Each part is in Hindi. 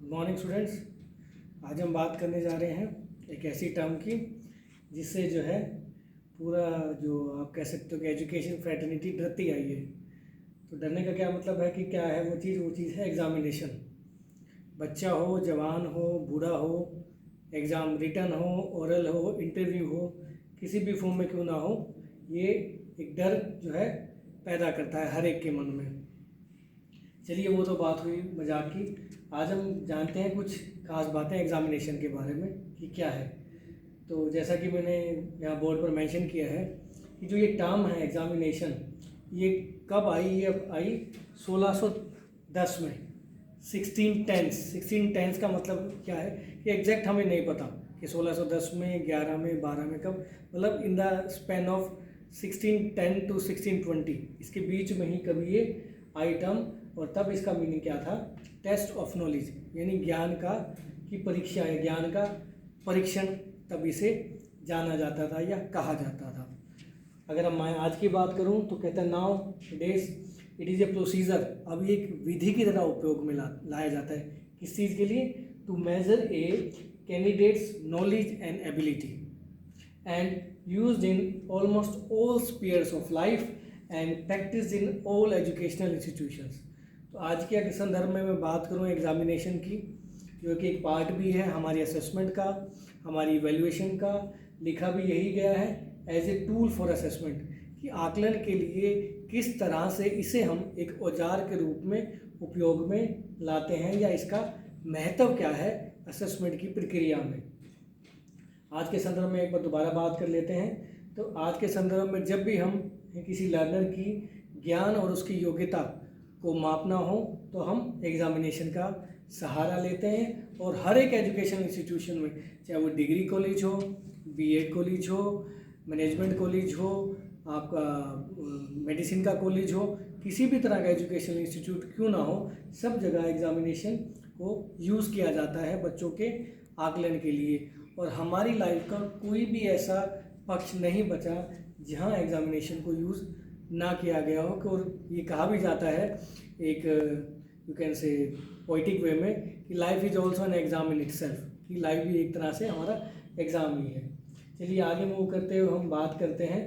Good morning students. आज हम बात करने जा रहे हैं एक ऐसी टर्म की जिससे जो है पूरा जो आप कह सकते हो कि एजुकेशन फ्रेटर्निटी डरती आई है। तो डरने का क्या मतलब है कि क्या है वो चीज़ है एग्ज़ामिनेशन। बच्चा हो, जवान हो, बूढ़ा हो, एग्ज़ाम रिटन हो, ओरल हो, इंटरव्यू हो, किसी भी फॉर्म में क्यों ना हो, ये एक डर जो है पैदा करता है हर एक के मन में। चलिए वो तो बात हुई मजाक की। आज हम जानते हैं कुछ खास बातें एग्ज़ामिनेशन के बारे में कि क्या है। तो जैसा कि मैंने यहाँ बोर्ड पर मेंशन किया है कि जो ये टर्म है एग्ज़ामिनेशन, ये कब आई? ये अब आई 1610 में, 1610 का मतलब क्या है कि एग्जैक्ट हमें नहीं पता कि 1610 में, 11 में, 12 में, कब, मतलब in the span of 1610 to 1620, इसके बीच में ही कभी ये आई टर्म। और तब इसका मीनिंग क्या था? टेस्ट ऑफ नॉलेज, यानी ज्ञान का की परीक्षा है, ज्ञान का परीक्षण, तब इसे जाना जाता था या कहा जाता था। अगर मैं आज की बात करूं तो कहते हैं now days it is a procedure. अब एक विधि की तरह उपयोग में लाया जाता है। किस चीज़ के लिए? To measure a candidate's knowledge and ability and used in almost all spheres of life and practice in all educational institutions. तो आज के संदर्भ में मैं बात करूं एग्जामिनेशन की, जो कि एक पार्ट भी है हमारी असेसमेंट का, हमारी इवैल्यूएशन का। लिखा भी यही गया है as a tool for assessment, कि आकलन के लिए किस तरह से इसे हम एक औजार के रूप में उपयोग में लाते हैं, या इसका महत्व क्या है असेसमेंट की प्रक्रिया में। आज के संदर्भ में एक बार दोबारा बात कर लेते हैं। तो आज के संदर्भ में जब भी हम किसी लर्नर की ज्ञान और उसकी योग्यता को मापना हो तो हम एग्जामिनेशन का सहारा लेते हैं। और हर एक एजुकेशन इंस्टीट्यूशन में, चाहे वो डिग्री कॉलेज हो, बीएड कॉलेज हो, मैनेजमेंट कॉलेज हो, आपका मेडिसिन का कॉलेज हो, किसी भी तरह का एजुकेशन इंस्टीट्यूट क्यों ना हो, सब जगह एग्जामिनेशन को यूज़ किया जाता है बच्चों के आकलन के लिए। और हमारी लाइफ का कोई भी ऐसा पक्ष नहीं बचा जहां एग्जामिनेशन को यूज़ ना किया गया हो। और ये कहा भी जाता है एक यू कैन से पोइटिक वे में कि life is also an exam in itself, कि लाइफ भी एक तरह से हमारा एग्ज़ाम ही है। चलिए आगे मूव करते हुए हम बात करते हैं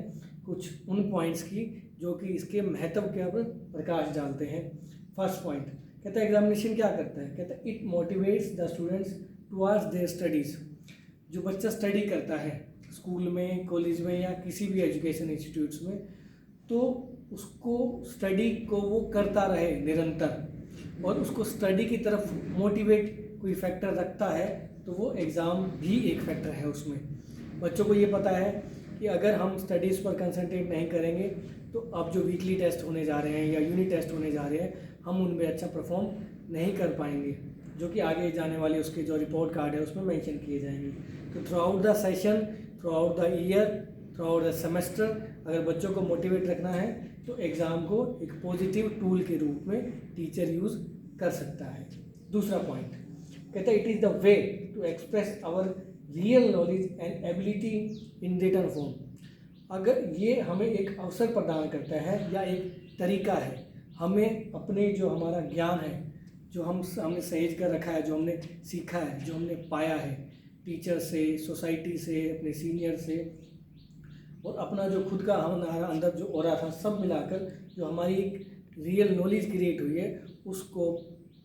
कुछ उन पॉइंट्स की जो कि इसके महत्व के ऊपर प्रकाश डालते हैं। फर्स्ट पॉइंट कहता है एग्जामिनेशन क्या करता है? कहता है it motivates the students towards their studies. जो बच्चा स्टडी करता है स्कूल में, कॉलेज में या किसी भी एजुकेशन इंस्टीट्यूट्स में, तो उसको स्टडी को वो करता रहे निरंतर, और उसको स्टडी की तरफ मोटिवेट कोई फैक्टर रखता है, तो वो एग्ज़ाम भी एक फैक्टर है उसमें। बच्चों को ये पता है कि अगर हम स्टडीज़ पर कंसंट्रेट नहीं करेंगे तो अब जो वीकली टेस्ट होने जा रहे हैं या यूनिट टेस्ट होने जा रहे हैं, हम उनमें अच्छा परफॉर्म नहीं कर पाएंगे, जो कि आगे जाने वाले उसके जो रिपोर्ट कार्ड है उसमें मेंशन किए जाएंगे। तो through out the session, through out the year, through out the semester, अगर बच्चों को मोटिवेट रखना है तो एग्ज़ाम को एक पॉजिटिव टूल के रूप में टीचर यूज़ कर सकता है। दूसरा पॉइंट कहता है it is the way to express our real knowledge and ability in written form. अगर ये हमें एक अवसर प्रदान करता है या एक तरीका है हमें अपने जो हमारा ज्ञान है, जो हमने सहेज कर रखा है, जो हमने सीखा है, जो हमने पाया है टीचर से, सोसाइटी से, अपने सीनियर से, और अपना जो खुद का हमारा अंदर जो ऑरा था, सब मिलाकर जो हमारी एक रियल नॉलेज क्रिएट हुई है, उसको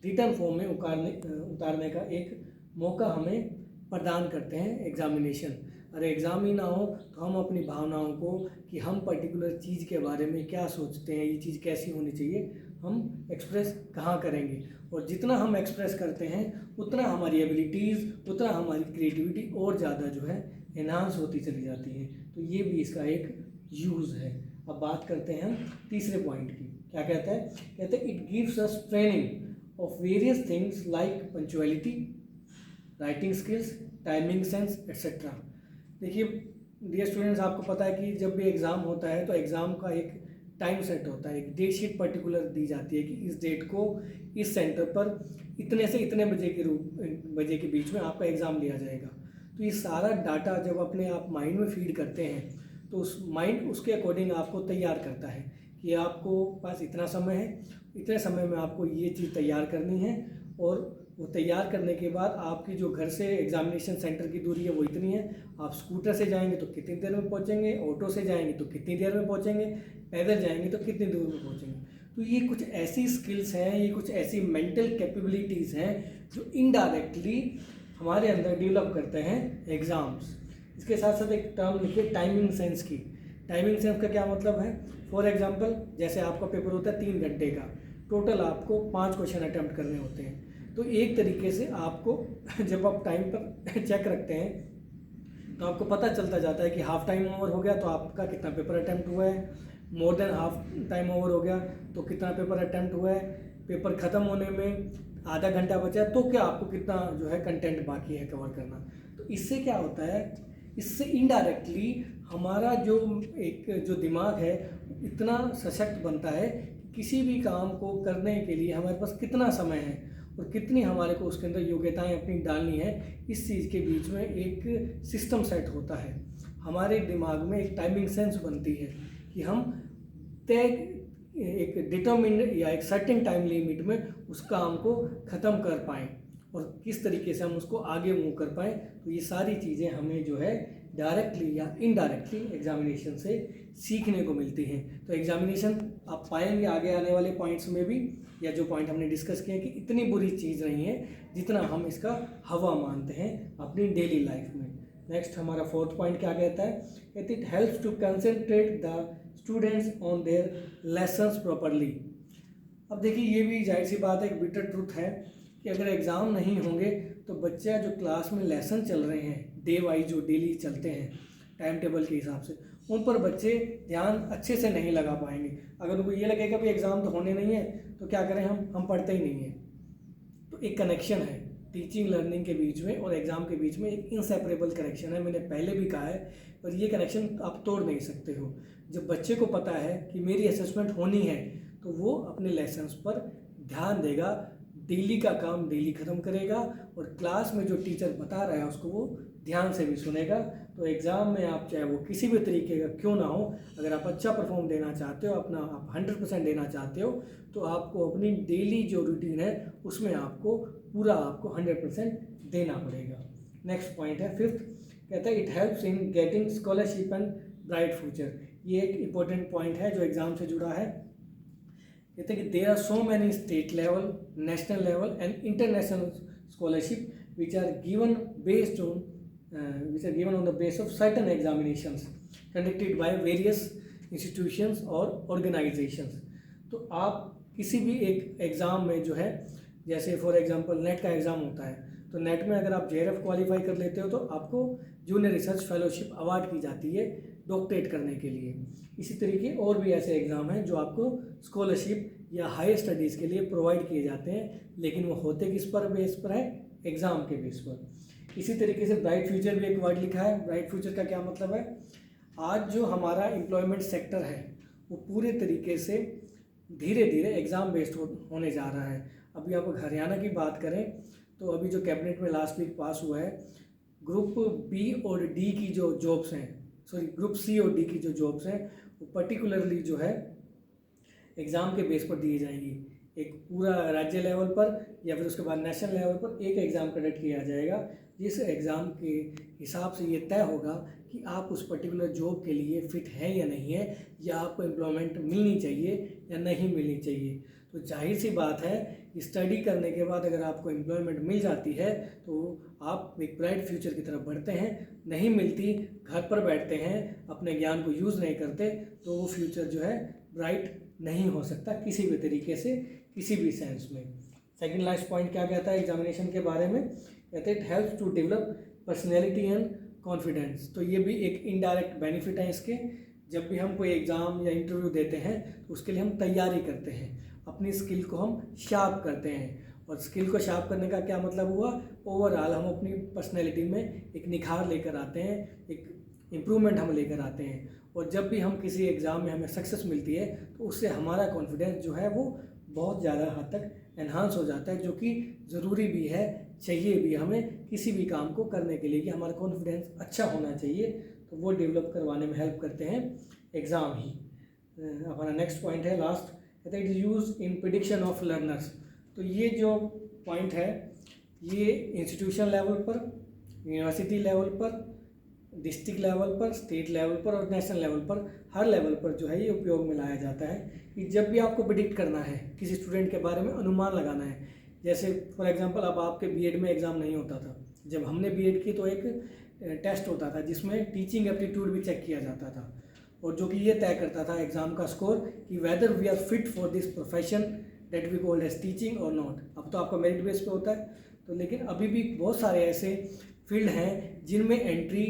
रिटन फॉर्म में उतारने का एक मौका हमें प्रदान करते हैं एग्जामिनेशन। अगर एग्ज़ाम ही ना हो तो हम अपनी भावनाओं को, कि हम पर्टिकुलर चीज़ के बारे में क्या सोचते हैं, ये चीज़ कैसी होनी चाहिए, हम एक्सप्रेस कहाँ करेंगे। और जितना हम एक्सप्रेस करते हैं उतना हमारी एबिलिटीज़, उतना हमारी क्रिएटिविटी और ज़्यादा जो है एनहांस होती चली जाती है। तो ये भी इसका एक यूज़ है। अब बात करते हैं हम तीसरे पॉइंट की। क्या कहता है? कहते हैं it gives us training of various things like punctuality, writing skills, timing sense etcetera. देखिए डियर स्टूडेंट्स, आपको पता है कि जब भी एग्ज़ाम होता है तो एग्ज़ाम का एक टाइम सेट होता है, एक डेट शीट पर्टिकुलर दी जाती है कि इस डेट को इस सेंटर पर इतने से इतने बजे के बीच में आपका एग्ज़ाम लिया जाएगा। तो ये सारा डाटा जब अपने आप माइंड में फीड करते हैं तो उस माइंड उसके अकॉर्डिंग आपको तैयार करता है कि आपको पास इतना समय है, इतने समय में आपको ये चीज़ तैयार करनी है, और वो तैयार करने के बाद आपकी जो घर से एग्जामिनेशन सेंटर की दूरी है वो इतनी है, आप स्कूटर से जाएंगे तो कितनी देर में पहुंचेंगे, ऑटो से जाएंगे तो कितनी देर में पहुंचेंगे, पैदल जाएंगे तो कितनी दूर में पहुंचेंगे। तो ये कुछ ऐसी स्किल्स हैं, ये कुछ ऐसी मेंटल कैपेबिलिटीज़ हैं जो इनडायरेक्टली हमारे अंदर डेवलप करते हैं एग्ज़ाम्स। इसके साथ साथ एक टर्म लिखिए टाइमिंग सेंस की। टाइमिंग सेंस का क्या मतलब है? फॉर एग्जांपल जैसे आपका पेपर होता है 3 घंटे का, टोटल आपको 5 क्वेश्चन अटैम्प्ट करने होते हैं। तो एक तरीके से आपको जब आप टाइम पर चेक रखते हैं तो आपको पता चलता जाता है कि हाफ टाइम ओवर हो गया तो आपका कितना पेपर अटैम्प्ट हुआ है, more than half time over हो गया तो कितना पेपर अटैम्प्ट हुआ है, पेपर ख़त्म होने में आधा घंटा बचा है तो क्या आपको कितना जो है कंटेंट बाकी है कवर करना। तो इससे क्या होता है, इससे इनडायरेक्टली हमारा जो दिमाग है इतना सशक्त बनता है कि किसी भी काम को करने के लिए हमारे पास कितना समय है और कितनी हमारे को उसके अंदर योग्यताएं अपनी डालनी है, इस चीज़ के बीच में एक सिस्टम सेट होता है। हमारे दिमाग में एक टाइमिंग सेंस बनती है कि हम तय एक डिटर्मिन्ड या एक सर्टेन टाइम लिमिट में उस काम को ख़त्म कर पाएँ और किस तरीके से हम उसको आगे मूव कर पाएँ। तो ये सारी चीज़ें हमें जो है डायरेक्टली या इनडायरेक्टली एग्जामिनेशन से सीखने को मिलती हैं। तो एग्जामिनेशन आप पाएंगे आगे आने वाले पॉइंट्स में भी, या जो पॉइंट हमने डिस्कस किए कि इतनी बुरी चीज़ नहीं है जितना हम इसका हवा मानते हैं अपनी डेली लाइफ में। नेक्स्ट हमारा 4th पॉइंट क्या कहता है? कहते it helps to concentrate the students on their lessons properly. अब देखिए ये भी जाहिर सी बात है, एक बिटर ट्रूथ है कि अगर एग्ज़ाम नहीं होंगे तो बच्चा जो क्लास में लेसन चल रहे हैं डे वाइज जो डेली चलते हैं टाइम टेबल के हिसाब से, उन पर बच्चे ध्यान अच्छे से नहीं लगा पाएंगे। अगर उनको ये लगेगा कि एग्ज़ाम तो होने नहीं है तो क्या करें, हम पढ़ते ही नहीं हैं। तो एक कनेक्शन है टीचिंग लर्निंग के बीच में और एग्ज़ाम के बीच में, एक इनसेपरेबल कनेक्शन है। मैंने पहले भी कहा है, पर ये कनेक्शन आप तोड़ नहीं सकते हो। जब बच्चे को पता है कि मेरी असेसमेंट होनी है तो वो अपने लेसन्स पर ध्यान देगा, डेली का काम डेली ख़त्म करेगा और क्लास में जो टीचर बता रहा है उसको वो ध्यान से भी सुनेगा। तो एग्ज़ाम में आप चाहे वो किसी भी तरीके का क्यों ना हो, अगर आप अच्छा परफॉर्म देना चाहते हो, अपना आप 100% देना चाहते हो, तो आपको अपनी डेली जो रूटीन है उसमें आपको पूरा आपको 100% देना पड़ेगा। नेक्स्ट पॉइंट है 5th, कहता है it helps in getting scholarship and bright future. ये एक इम्पोर्टेंट पॉइंट है जो एग्ज़ाम से जुड़ा है। कहते हैं कि there are so many state level, national level and international scholarship which are given on the base of certain examinations conducted by various institutions और ऑर्गेनाइजेशंस। तो आप किसी भी एक एग्ज़ाम में जो है, जैसे फॉर एग्जांपल नेट का एग्ज़ाम होता है, तो नेट में अगर आप JRF क्वालिफाई कर लेते हो तो आपको जूनियर रिसर्च फेलोशिप अवार्ड की जाती है डॉक्टरेट करने के लिए। इसी तरीके और भी ऐसे एग्ज़ाम हैं जो आपको स्कॉलरशिप या हायर स्टडीज़ के लिए प्रोवाइड किए जाते हैं, लेकिन वो होते किस पर बेस पर है? एग्ज़ाम के बेस पर। इसी तरीके से ब्राइट फ्यूचर भी एक वर्ड लिखा है। ब्राइट फ्यूचर का क्या मतलब है? आज जो हमारा एम्प्लॉयमेंट सेक्टर है वो पूरे तरीके से धीरे धीरे एग्ज़ाम बेस्ड होने जा रहा है। अभी आप हरियाणा की बात करें तो अभी जो कैबिनेट में लास्ट वीक पास हुआ है, ग्रुप बी और डी की जो जॉब्स हैं, ग्रुप सी और डी की जो जॉब्स हैं वो पर्टिकुलरली जो है एग्ज़ाम के बेस पर दी जाएंगी। एक पूरा राज्य लेवल पर या फिर उसके बाद नेशनल लेवल पर एक एग्ज़ाम कंडक्ट किया जाएगा, जिस एग्ज़ाम के हिसाब से ये तय होगा कि आप उस पर्टिकुलर जॉब के लिए फ़िट है या नहीं है, या आपको एम्प्लॉयमेंट मिलनी चाहिए या नहीं मिलनी चाहिए। तो जाहिर सी बात है, स्टडी करने के बाद अगर आपको एम्प्लॉयमेंट मिल जाती है तो आप एक ब्राइट फ्यूचर की तरफ बढ़ते हैं। नहीं मिलती, घर पर बैठते हैं, अपने ज्ञान को यूज़ नहीं करते, तो वो फ्यूचर जो है ब्राइट नहीं हो सकता किसी भी तरीके से, किसी भी सेंस में। सेकंड लास्ट पॉइंट क्या कहता है एग्जामिनेशन के बारे में? कहते हैं it helps to develop personality and confidence. तो ये भी एक इनडायरेक्ट बेनिफिट है इसके। जब भी हम कोई एग्ज़ाम या इंटरव्यू देते हैं तो उसके लिए हम तैयारी करते हैं, अपनी स्किल को हम शार्प करते हैं। और स्किल को शार्प करने का क्या मतलब हुआ? ओवरऑल हम अपनी पर्सनैलिटी में एक निखार लेकर आते हैं, एक इम्प्रूवमेंट हम लेकर आते हैं। और जब भी हम किसी एग्ज़ाम में हमें सक्सेस मिलती है तो उससे हमारा कॉन्फिडेंस जो है वो बहुत ज़्यादा हद तक एनहांस हो जाता है, जो कि ज़रूरी भी है, चाहिए भी हमें किसी भी काम को करने के लिए कि हमारा कॉन्फिडेंस अच्छा होना चाहिए। तो वो डेवलप करवाने में हेल्प करते हैं एग्ज़ाम ही। हमारा नेक्स्ट पॉइंट है लास्ट, कहते हैं it is use in prediction of learners. तो ये जो पॉइंट है ये इंस्टीट्यूशन लेवल पर, यूनिवर्सिटी लेवल पर, डिस्ट्रिक्ट लेवल पर, स्टेट लेवल पर और नेशनल लेवल पर, हर लेवल पर जो है ये उपयोग में लाया जाता है कि जब भी आपको प्रिडिक्ट करना है किसी स्टूडेंट के बारे में, अनुमान लगाना है। जैसे फॉर एग्जांपल अब आपके बीएड में एग्ज़ाम नहीं होता था, जब हमने बीएड की तो एक टेस्ट होता था जिसमें टीचिंग एप्टीट्यूड भी चेक किया जाता था और जो कि ये तय करता था एग्ज़ाम का स्कोर कि whether we are fit for this profession that we called as teaching और नॉट। अब तो आपका मेरिट बेस पे होता है, तो लेकिन अभी भी बहुत सारे ऐसे फील्ड हैं जिनमें एंट्री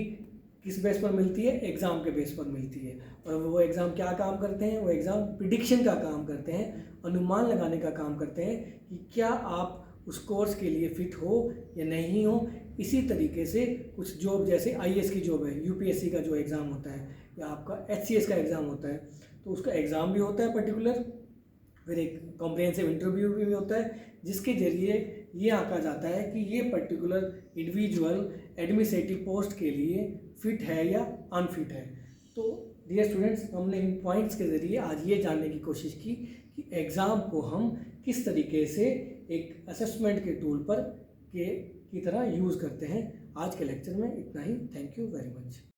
किस बेस पर मिलती है, एग्ज़ाम के बेस पर मिलती है। और वो एग्ज़ाम क्या काम करते हैं, वो एग्ज़ाम प्रिडिक्शन का काम करते हैं, अनुमान लगाने का काम करते हैं कि क्या आप उस कोर्स के लिए फ़िट हो या नहीं हो। इसी तरीके से कुछ जॉब, जैसे आईएएस की जॉब है, यूपीएससी का जो एग्ज़ाम होता है या आपका एचसीएस का एग्ज़ाम होता है, तो उसका एग्ज़ाम भी होता है पर्टिकुलर, फिर एक कॉम्प्रिहेंसिव इंटरव्यू भी होता है जिसके ज़रिए ये आंका जाता है कि ये पर्टिकुलर इंडिविजुअल एडमिनिस्ट्रेटिव पोस्ट के लिए फिट है या अनफिट है। तो डियर स्टूडेंट्स, हमने इन पॉइंट्स के ज़रिए आज ये जानने की कोशिश की कि एग्ज़ाम को हम किस तरीके से एक असेसमेंट के टूल पर की तरह यूज़ करते हैं। आज के लेक्चर में इतना ही। Thank you very much.